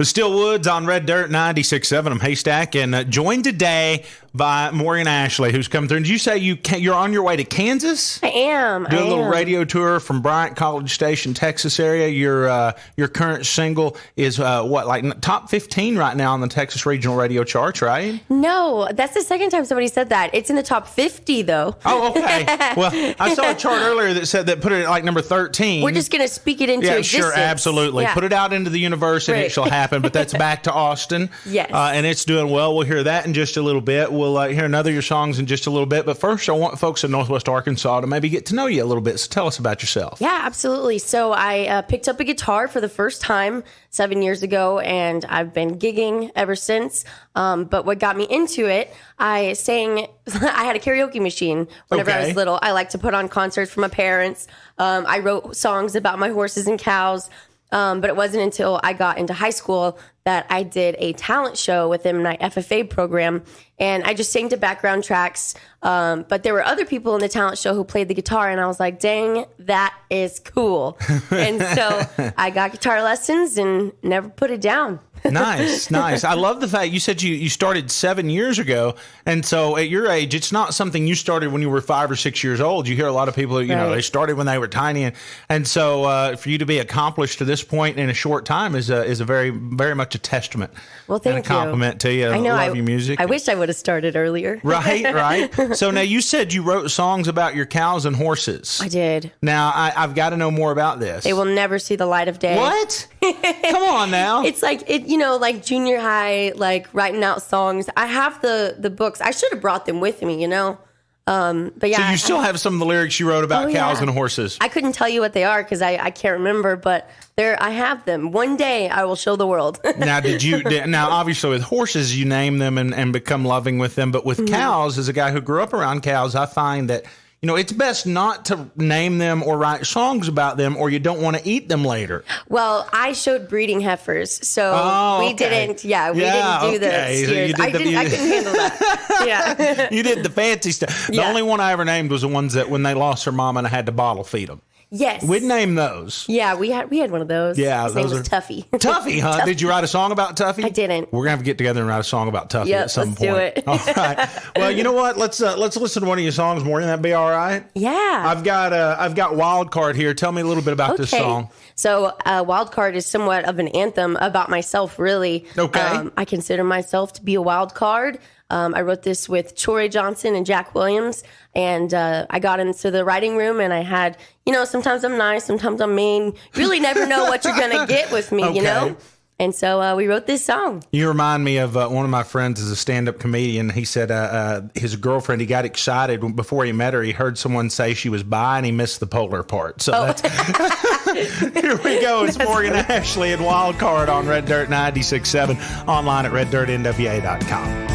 Still Woods on Red Dirt 96.7. I'm Haystack, and joined today by Morgan Ashley, who's come through. Did you say you're on your way to Kansas? I am. Doing a little radio tour from Bryant College Station, Texas area. Your current single is like top 15 right now on the Texas Regional Radio charts, right? No, that's the second time somebody said that. It's in the top 50, though. Oh, okay. Well, I saw a chart earlier that said that put it at like number 13. We're just going to speak it into existence. Yeah, sure, absolutely. Yeah. Put it out into the universe and it shall happen. But that's back to Austin. Yes. And it's doing well. We'll hear that in just a little bit. We'll hear another of your songs in just a little bit. But first, I want folks in Northwest Arkansas to maybe get to know you a little bit. So tell us about yourself. Yeah, absolutely. So I picked up a guitar for the first time 7 years ago, and I've been gigging ever since. But what got me into it, I had a karaoke machine whenever I was little. I like to put on concerts for my parents. I wrote songs about my horses and cows. But it wasn't until I got into high school that I did a talent show within my FFA program, and I just sang to background tracks. But there were other people in the talent show who played the guitar, and I was like, dang, that is cool. And so I got guitar lessons and never put it down. Nice. I love the fact you said you started 7 years ago. And so at your age, it's not something you started when you were 5 or 6 years old. You hear a lot of people, they started when they were tiny. And so for you to be accomplished to this point in a short time is a very, very much a testament. Well, thank you. And a compliment to you. I know. I love your music. I wish I would have started earlier. Right. So now you said you wrote songs about your cows and horses. I did. Now I've got to know more about this. They will never see the light of day. What? Come on now. It's like like junior high, like writing out songs. I have the books. I should have brought them with me, But yeah. So you still have some of the lyrics you wrote about cows and horses. I couldn't tell you what they are because I can't remember, but I have them. One day I will show the world. Now, obviously with horses, you name them and become loving with them. But with cows, as a guy who grew up around cows, I find that it's best not to name them or write songs about them, or you don't want to eat them later. Well, I showed breeding heifers, so we didn't. Yeah, we didn't do the steers. I couldn't handle that. Yeah, you did the fancy stuff. The only one I ever named was the ones that when they lost their mama and I had to bottle feed them. Yes, we'd name those. Yeah, we had one of those. Yeah, his name was Tuffy. Tuffy, huh? Tuffy. Did you write a song about Tuffy? I didn't. We're gonna have to get together and write a song about Tuffy at some point. Let's do it. All right. Well, you know what? Let's listen to one of your songs, Morgan. That'd be all right. Yeah. I've got Wildcard here. Tell me a little bit about this song. So Wildcard is somewhat of an anthem about myself, really. Okay. I consider myself to be a wild card. I wrote this with Troy Johnson and Jack Williams, and I got into the writing room, and I had, sometimes I'm nice, sometimes I'm mean. You really never know what you're going to get with me, And so we wrote this song. You remind me of one of my friends is a stand-up comedian. He said his girlfriend, he got excited before he met her. He heard someone say she was bi, and he missed the polar part. So that's here we go. It's Morgan Ashley and Wildcard on Red Dirt 96.7, online at reddirtnwa.com.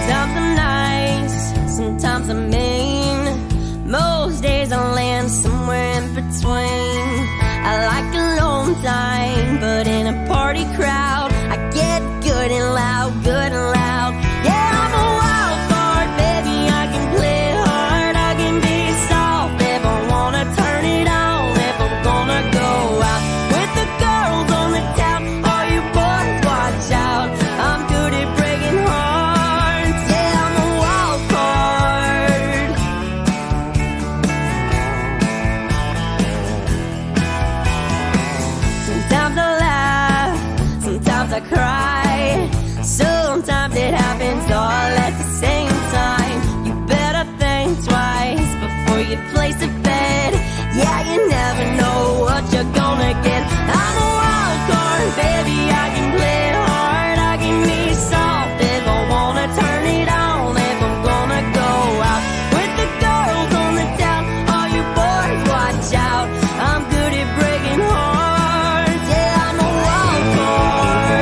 Sometimes I'm nice, sometimes I'm mean. Most days I land somewhere in between. I like alone time, but in a party crowd, I get good and loud, good and loud. Yeah, I'm a wild card, baby. I can play hard, I can be soft if I wanna turn it on. If I'm gonna go out with the girls on the town, all you boys watch out. I'm good at breaking hearts. Yeah, I'm a wild card. Sometimes I laugh, sometimes I cry. Sometimes it happens all at the same time. You better think twice before you place a bet. Yeah, you never know what you're gonna get. I'm a wild card, baby. I can play hard, I can be soft if I wanna turn it on. If I'm gonna go out with the girls on the town, all you boys watch out. I'm good at breaking hearts. Yeah, I'm a wild card.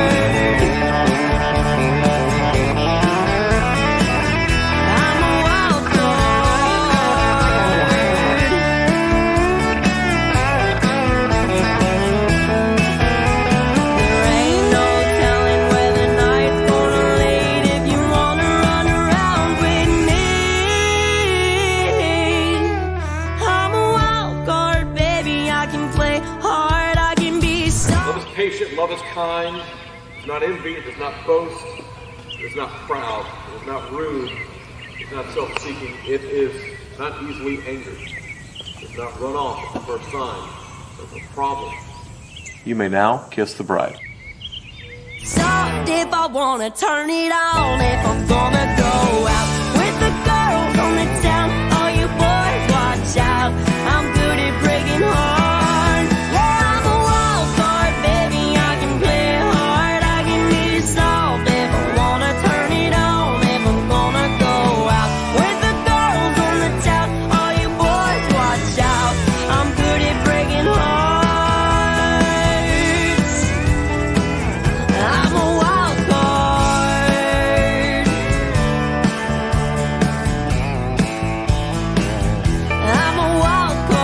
patient, love is kind, it does not envy, it does not boast, it is not proud, it is not rude, it is not self-seeking, it is not easily angered, it does not run off at the first sign of a problem. You may now kiss the bride. Soft if I wanna turn it on, if I'm gonna go out with the girls on the town. All you boys watch out, I'm good at breaking hearts. Yeah, I'm a wild card, baby, I can play hard. I can be soft if I wanna turn it on, if I'm gonna go out with the girls on the town. All you boys watch out, I'm good at breaking hearts. I'm a wild card. I'm a wild card.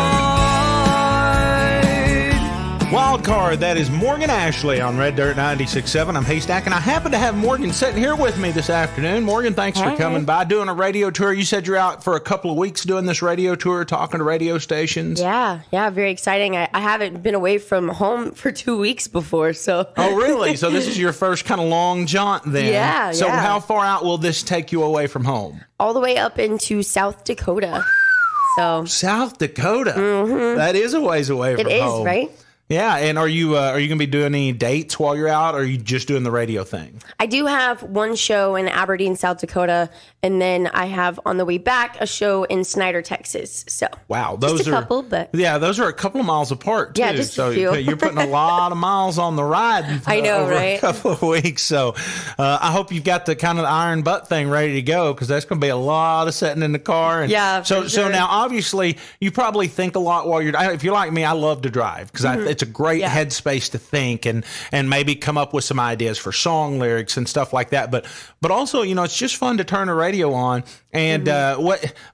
Wildcard, that is Morgan Ashley on Red Dirt 96.7. I'm Haystack, and I happen to have Morgan sitting here with me this afternoon. Morgan, thanks for coming by, doing a radio tour. You said you're out for a couple of weeks doing this radio tour, talking to radio stations. Yeah, very exciting. I haven't been away from home for 2 weeks before, so. Oh, really? So this is your first kind of long jaunt then? Yeah, So yeah. how far out will this take you away from home? All the way up into South Dakota. So South Dakota. That is a ways away from it is, home. right? Yeah, and are you going to be doing any dates while you're out, or are you just doing the radio thing? I do have one show in Aberdeen, South Dakota, and then I have on the way back a show in Snyder, Texas. So Wow, just those a are couple, but yeah, those are a couple of miles apart too. Yeah, just a so few. you're putting a lot of miles on the ride. I know, over right? A couple of weeks. So I hope you've got the kind of iron butt thing ready to go, because that's going to be a lot of sitting in the car. And Yeah, So for so sure. now obviously you probably think a lot while you're. If you're like me, I love to drive because it's a great Yeah. headspace to think and maybe come up with some ideas for song lyrics and stuff like that. But also, it's just fun to turn a radio on and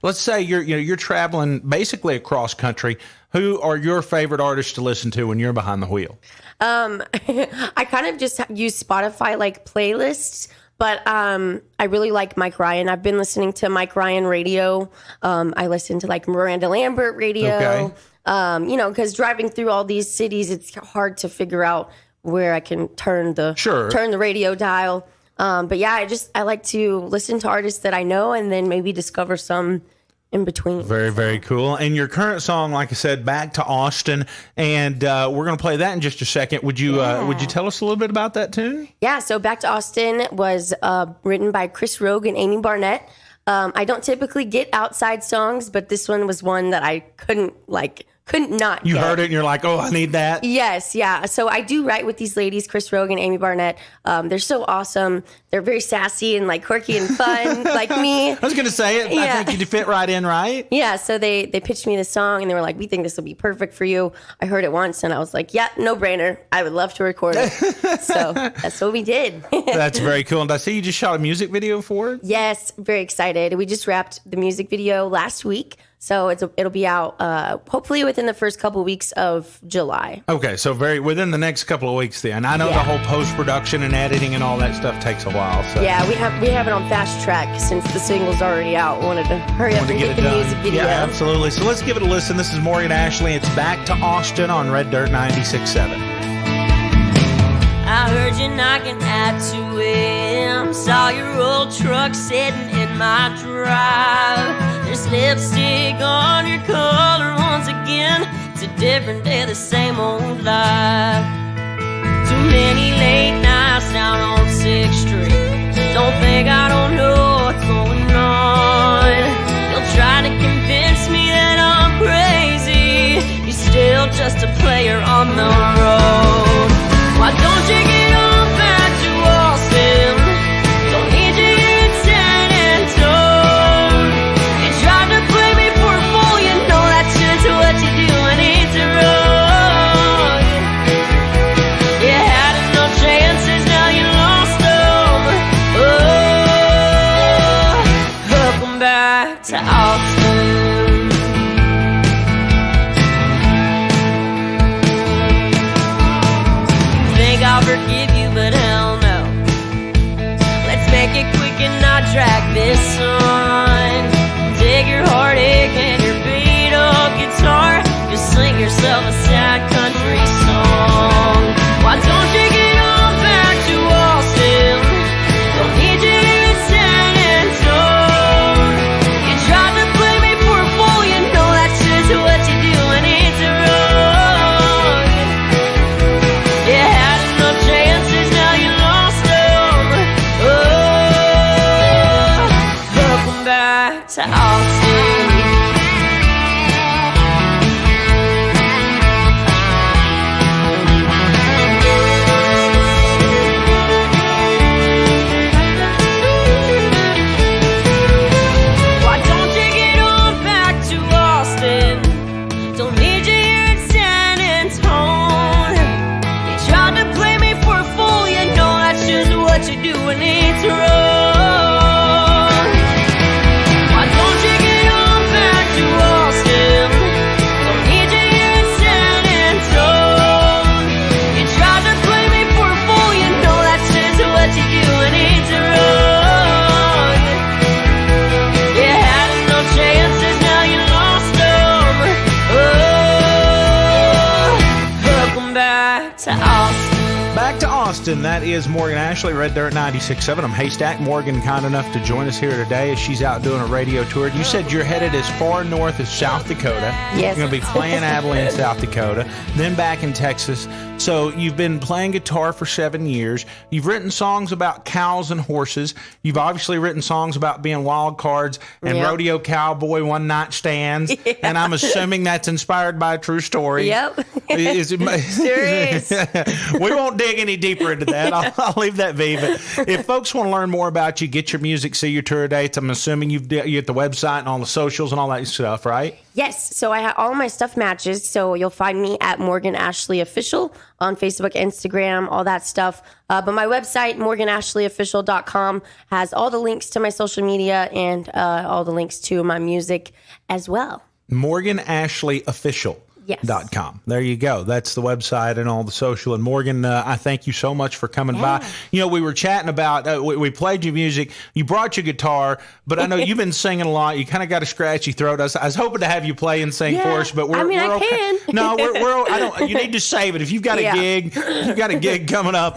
let's say you're traveling basically across country. Who are your favorite artists to listen to when you're behind the wheel? I kind of just use Spotify like playlists. But I really like Mike Ryan. I've been listening to Mike Ryan radio. I listen to like Miranda Lambert radio. Okay. Because driving through all these cities, it's hard to figure out where I can turn the radio dial. But yeah, I like to listen to artists that I know and then maybe discover some in between. Very, very cool. And your current song, like I said, Back to Austin, and we're going to play that in just a second. Would you tell us a little bit about that tune? Yeah, so Back to Austin was written by Chris Rogue and Amy Barnett. I don't typically get outside songs, but this one was one that I couldn't not You get. heard it and you're like, oh, I need that. Yes, yeah. So I do write with these ladies, Chris Rogue and Amy Barnett. They're so awesome. They're very sassy and like quirky and fun, like me. I was going to say it. Yeah. I think you'd fit right in, right? Yeah, so they pitched me this song and they were like, we think this will be perfect for you. I heard it once and I was like, yeah, no brainer. I would love to record it. So that's what we did. That's very cool. And I see you just shot a music video for it? Yes, very excited. We just wrapped the music video last week. So it'll be out hopefully within the first couple weeks of July. Okay, so within the next couple of weeks then. I know the whole post-production and editing and all that stuff takes a while. So. Yeah, we have it on fast track since the single's already out. Wanted to hurry up and get the music video. Yeah, absolutely. So let's give it a listen. This is Morgan Ashley. It's Back to Austin on Red Dirt 96.7. I heard you knocking at 2 a.m. Saw your old truck sitting in my drive. There's lipstick on your collar once again. It's a different day, the same old life. Too many late nights down on 6th Street. Don't think I don't know what's going on. You'll try to convince me that I'm crazy. You're still just a player on the road. Why don't you get on back to Austin? Don't need you here 10 and told. You tried to play me for a fool, you know that's just what you do when it's wrong. You had enough chances, now you lost them. Oh, welcome back to Austin. on back to Austin. Back to Austin. That is Morgan Ashley, Red Dirt 96.7. I'm Haystack. Morgan, kind enough to join us here today as she's out doing a radio tour. You said you're headed as far north as South Dakota. Yes. You're going to be playing Abilene, South Dakota, then back in Texas. So you've been playing guitar for 7 years. You've written songs about cows and horses. You've obviously written songs about being wild cards and Yep. rodeo cowboy one-night stands. Yeah. And I'm assuming that's inspired by a true story. Yep. Is it, Sure is. We won't dig any deeper into that. I'll leave that be. But if folks want to learn more about you, get your music, see your tour dates, I'm assuming you're at the website and all the socials and all that stuff, right? Yes, so I have all my stuff matches. So you'll find me at Morgan Ashley Official on Facebook, Instagram, all that stuff. But my website, morganashleyofficial.com, has all the links to my social media and all the links to my music as well. Morgan Ashley Official. Yes. .com. There you go. That's the website and all the social. And Morgan, I thank you so much for coming by. You know, we were chatting about, we played your music. You brought your guitar, but I know you've been singing a lot. You kind of got a scratchy throat. I was hoping to have you play and sing for us, but we're I okay. can. No, I don't. You need to save it. If you've got a gig, you've got a gig coming up,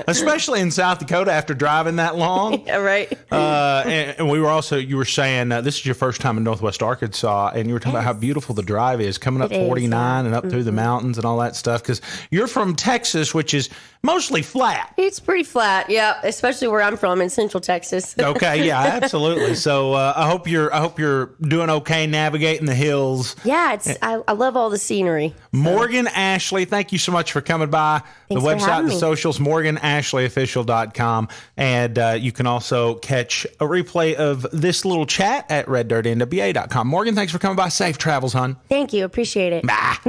especially in South Dakota after driving that long. Yeah, right. And we were also, you were saying this is your first time in Northwest Arkansas, and you were talking about how beautiful the drive is coming up 49 and up through the mountains and all that stuff. Because you're from Texas, which is mostly flat. It's pretty flat, yeah, especially where I'm from in Central Texas. Okay, yeah, absolutely. So I hope you're doing okay navigating the hills. Yeah, I love all the scenery. Morgan Ashley, thank you so much for coming by. Thanks the for website, having the me. socials, morganashleyofficial.com. And you can also catch a replay of this little chat at reddirtnwa.com. Morgan, thanks for coming by. Safe travels, hon. Thank you, appreciate it. Bye.